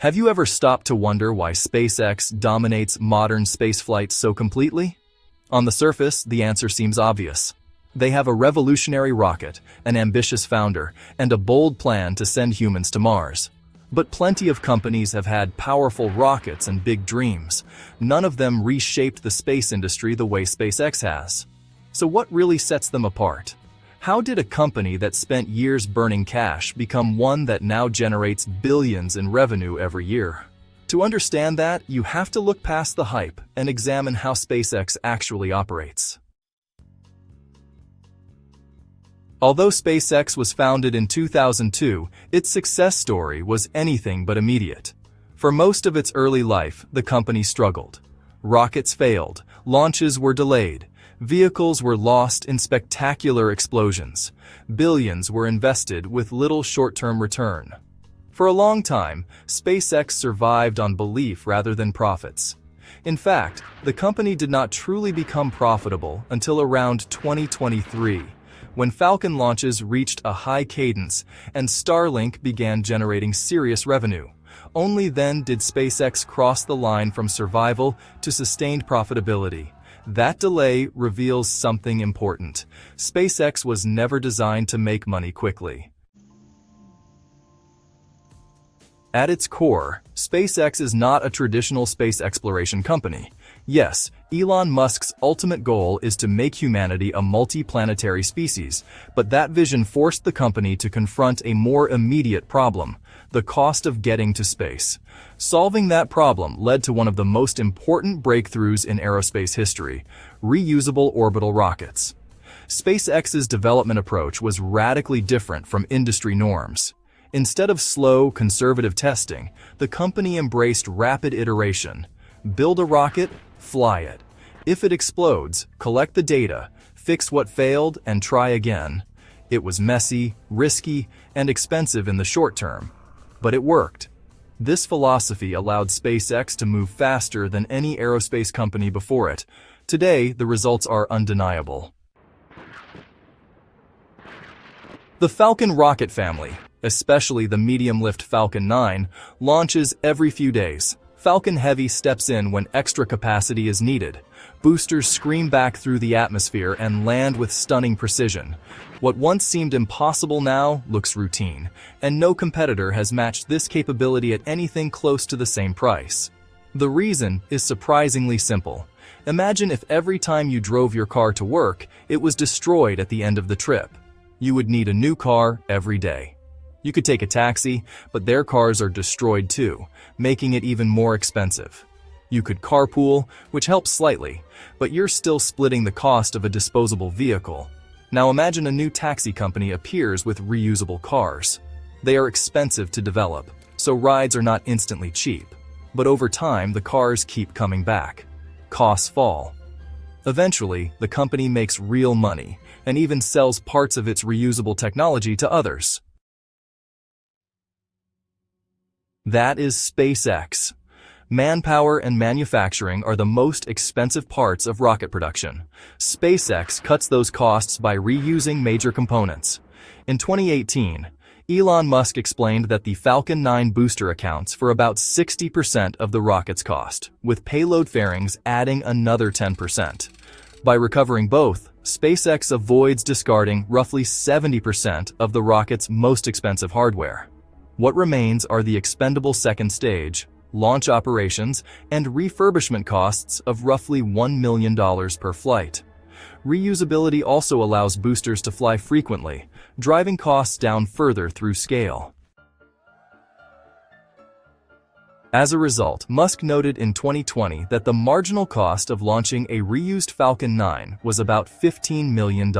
Have you ever stopped to wonder why SpaceX dominates modern spaceflight so completely? On the surface, the answer seems obvious. They have a revolutionary rocket, an ambitious founder, and a bold plan to send humans to Mars. But plenty of companies have had powerful rockets and big dreams. None of them reshaped the space industry the way SpaceX has. So what really sets them apart? How did a company that spent years burning cash become one that now generates billions in revenue every year? To understand that, you have to look past the hype and examine how SpaceX actually operates. Although SpaceX was founded in 2002, its success story was anything but immediate. For most of its early life, the company struggled. Rockets failed, launches were delayed, vehicles were lost in spectacular explosions, billions were invested with little short-term return. For a long time, SpaceX survived on belief rather than profits. In fact, the company did not truly become profitable until around 2023, when Falcon launches reached a high cadence and Starlink began generating serious revenue. Only then did SpaceX cross the line from survival to sustained profitability. That delay reveals something important. SpaceX was never designed to make money quickly. At its core, SpaceX is not a traditional space exploration company. Yes, Elon Musk's ultimate goal is to make humanity a multi-planetary species, but that vision forced the company to confront a more immediate problem: the cost of getting to space. Solving that problem led to one of the most important breakthroughs in aerospace history: reusable orbital rockets. SpaceX's development approach was radically different from industry norms. Instead of slow, conservative testing, the company embraced rapid iteration. Build a rocket, fly it. If it explodes, collect the data, fix what failed, and try again. It was messy, risky, and expensive in the short term, but it worked. This philosophy allowed SpaceX to move faster than any aerospace company before it. Today, the results are undeniable. The Falcon rocket family, especially the medium-lift Falcon 9, launches every few days. Falcon Heavy steps in when extra capacity is needed. Boosters scream back through the atmosphere and land with stunning precision. What once seemed impossible now looks routine, and no competitor has matched this capability at anything close to the same price. The reason is surprisingly simple. Imagine if every time you drove your car to work, it was destroyed at the end of the trip. You would need a new car every day. You could take a taxi, but their cars are destroyed too, making it even more expensive. You could carpool, which helps slightly, but you're still splitting the cost of a disposable vehicle. Now imagine a new taxi company appears with reusable cars. They are expensive to develop, so rides are not instantly cheap. But over time, the cars keep coming back. Costs fall. Eventually, the company makes real money and even sells parts of its reusable technology to others. That is SpaceX. Manpower and manufacturing are the most expensive parts of rocket production. SpaceX cuts those costs by reusing major components. In 2018, Elon Musk explained that the Falcon 9 booster accounts for about 60% of the rocket's cost, with payload fairings adding another 10%. By recovering both, SpaceX avoids discarding roughly 70% of the rocket's most expensive hardware. What remains are the expendable second stage, launch operations, and refurbishment costs of roughly $1 million per flight. Reusability also allows boosters to fly frequently, driving costs down further through scale. As a result, Musk noted in 2020 that the marginal cost of launching a reused Falcon 9 was about $15 million.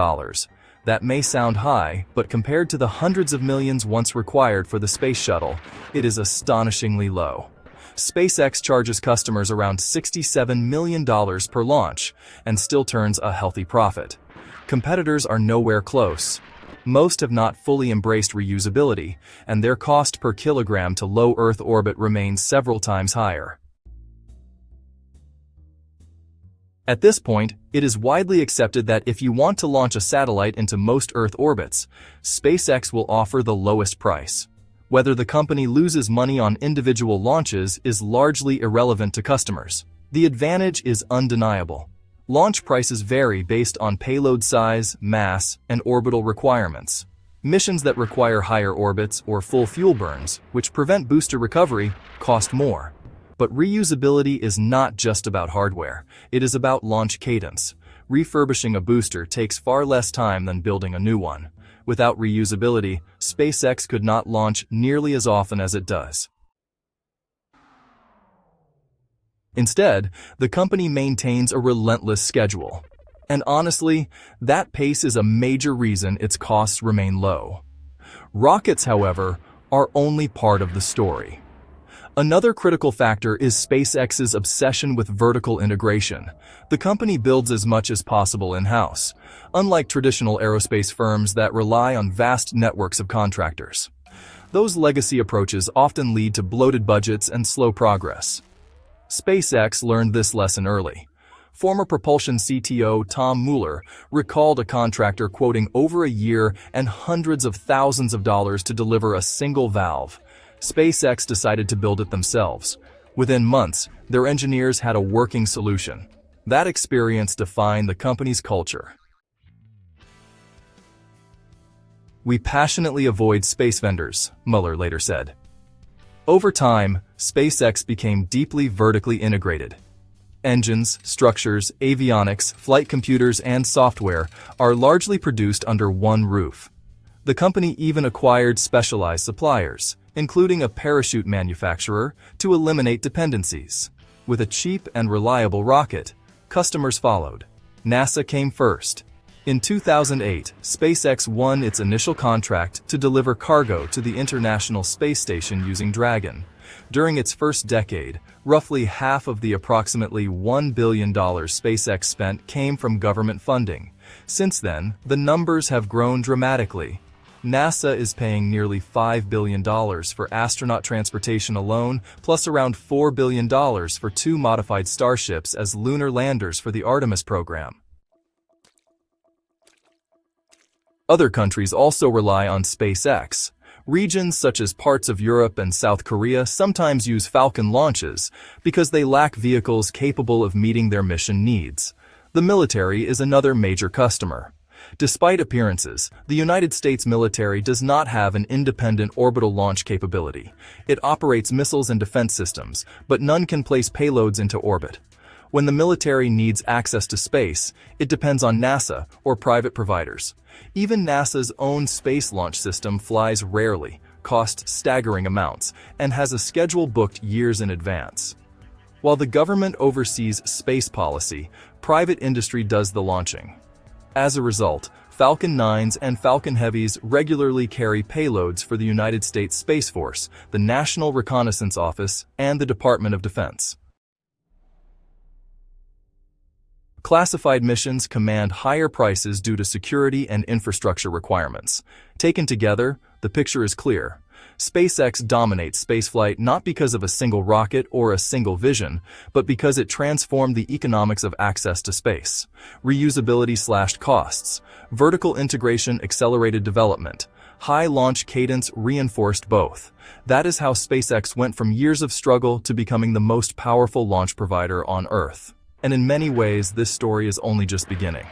That may sound high, but compared to the hundreds of millions once required for the space shuttle, it is astonishingly low. SpaceX charges customers around $67 million per launch and still turns a healthy profit. Competitors are nowhere close. Most have not fully embraced reusability, and their cost per kilogram to low Earth orbit remains several times higher. At this point, it is widely accepted that if you want to launch a satellite into most Earth orbits, SpaceX will offer the lowest price. Whether the company loses money on individual launches is largely irrelevant to customers. The advantage is undeniable. Launch prices vary based on payload size, mass, and orbital requirements. Missions that require higher orbits or full fuel burns, which prevent booster recovery, cost more. But reusability is not just about hardware. It is about launch cadence. Refurbishing a booster takes far less time than building a new one. Without reusability, SpaceX could not launch nearly as often as it does. Instead, the company maintains a relentless schedule. And honestly, that pace is a major reason its costs remain low. Rockets, however, are only part of the story. Another critical factor is SpaceX's obsession with vertical integration. The company builds as much as possible in-house, unlike traditional aerospace firms that rely on vast networks of contractors. Those legacy approaches often lead to bloated budgets and slow progress. SpaceX learned this lesson early. Former propulsion CTO Tom Mueller recalled a contractor quoting over a year and hundreds of thousands of dollars to deliver a single valve. SpaceX decided to build it themselves. Within months, their engineers had a working solution. That experience defined the company's culture. "We passionately avoid space vendors," Mueller later said. Over time, SpaceX became deeply vertically integrated. Engines, structures, avionics, flight computers, and software are largely produced under one roof. The company even acquired specialized suppliers, including a parachute manufacturer, to eliminate dependencies. With a cheap and reliable rocket, customers followed. NASA came first. In 2008, SpaceX won its initial contract to deliver cargo to the International Space Station using Dragon. During its first decade, roughly half of the approximately $1 billion SpaceX spent came from government funding. Since then, the numbers have grown dramatically. NASA is paying nearly $5 billion for astronaut transportation alone, plus around $4 billion for 2 modified Starships as lunar landers for the Artemis program. Other countries also rely on SpaceX. Regions such as parts of Europe and South Korea sometimes use Falcon launches because they lack vehicles capable of meeting their mission needs. The military is another major customer. Despite appearances, the United States military does not have an independent orbital launch capability. It operates missiles and defense systems, but none can place payloads into orbit. When the military needs access to space, it depends on NASA or private providers. Even NASA's own space launch system flies rarely, costs staggering amounts, and has a schedule booked years in advance. While the government oversees space policy, private industry does the launching. As a result, Falcon 9s and Falcon Heavies regularly carry payloads for the United States Space Force, the National Reconnaissance Office, and the Department of Defense. Classified missions command higher prices due to security and infrastructure requirements. Taken together, the picture is clear. SpaceX dominates spaceflight not because of a single rocket or a single vision, but because it transformed the economics of access to space. Reusability slashed costs. Vertical integration accelerated development. High launch cadence reinforced both. That is how SpaceX went from years of struggle to becoming the most powerful launch provider on Earth. And in many ways, this story is only just beginning.